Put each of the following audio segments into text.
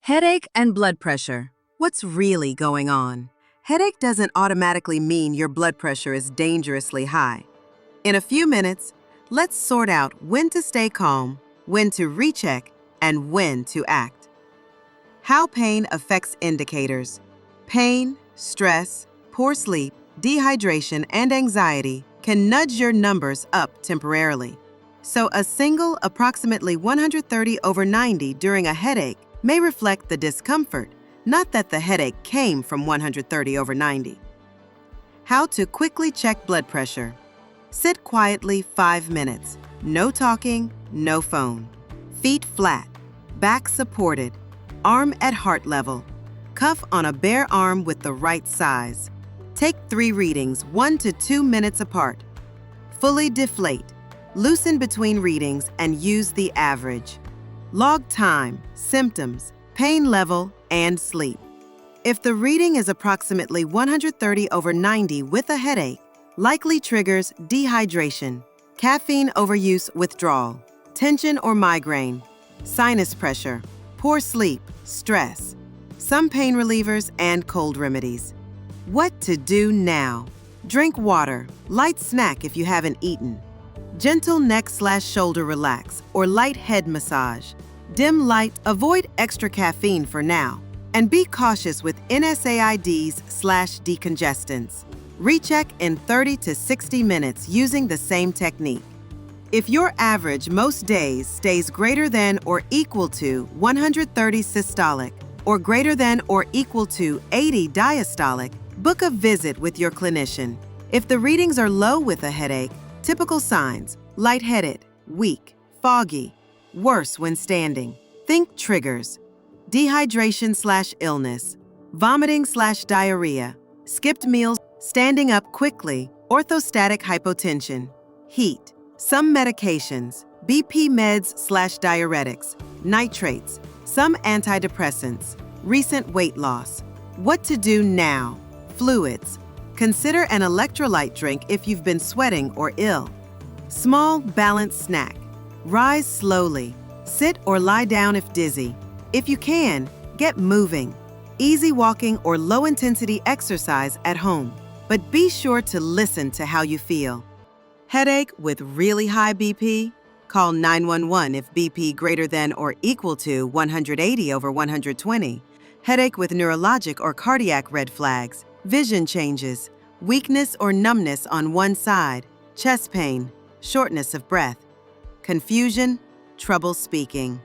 Headache and blood pressure. What's really going on? Headache doesn't automatically mean your blood pressure is dangerously high. In a few minutes, let's sort out when to stay calm, when to recheck, and when to act. How pain affects indicators. Pain, stress, poor sleep, dehydration, and anxiety can nudge your numbers up temporarily. So a single approximately 130/90 during a headache may reflect the discomfort, not that the headache came from 130/90. How to quickly check blood pressure. Sit quietly 5 minutes. No talking, no phone. Feet flat, back supported, arm at heart level. Cuff on a bare arm with the right size. Take 3 readings, 1 to 2 minutes apart. Fully deflate. Loosen between readings and use the average. Log time, symptoms, pain level, and sleep. If the reading is approximately 130/90 with a headache, likely triggers dehydration, caffeine overuse withdrawal, tension or migraine, sinus pressure, poor sleep, stress, some pain relievers and cold remedies. What to do now? Drink water, light snack if you haven't eaten. Gentle neck/shoulder relax or light head massage. Dim light, avoid extra caffeine for now. And be cautious with NSAIDs/decongestants. Recheck in 30 to 60 minutes using the same technique. If your average most days stays greater than or equal to 130 systolic or greater than or equal to 80 diastolic, book a visit with your clinician. If the readings are low with a headache, typical signs: lightheaded, weak, foggy, worse when standing. Think triggers: dehydration/illness, vomiting/diarrhea, skipped meals, standing up quickly, orthostatic hypotension, heat, some medications, BP meds/diuretics, nitrates, some antidepressants, recent weight loss. What to do now? Fluids. Consider an electrolyte drink if you've been sweating or ill. Small, balanced snack. Rise slowly. Sit or lie down if dizzy. If you can, get moving. Easy walking or low-intensity exercise at home. But be sure to listen to how you feel. Headache with really high BP? Call 911 if BP greater than or equal to 180/120. Headache with neurologic or cardiac red flags. Vision changes. Weakness or numbness on one side. Chest pain. Shortness of breath. Confusion, trouble speaking.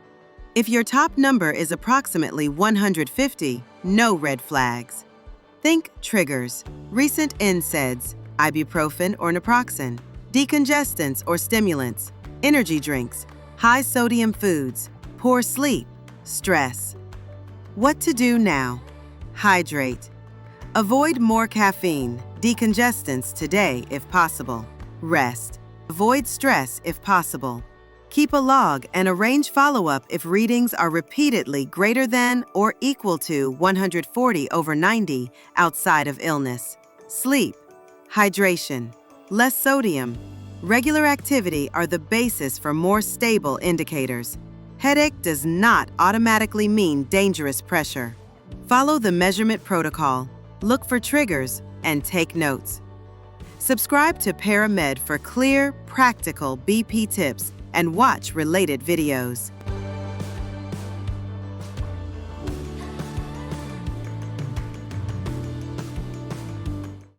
If your top number is approximately 150, no red flags. Think triggers: recent NSAIDs, ibuprofen or naproxen, decongestants or stimulants, energy drinks, high sodium foods, poor sleep, stress. What to do now? Hydrate. Avoid more caffeine, decongestants today if possible. Rest. Avoid stress if possible. Keep a log and arrange follow-up if readings are repeatedly greater than or equal to 140/90 outside of illness. Sleep, hydration, less sodium, regular activity are the basis for more stable indicators. Headache does not automatically mean dangerous pressure. Follow the measurement protocol, look for triggers, and take notes. Subscribe to Paramed for clear, practical BP tips and watch related videos.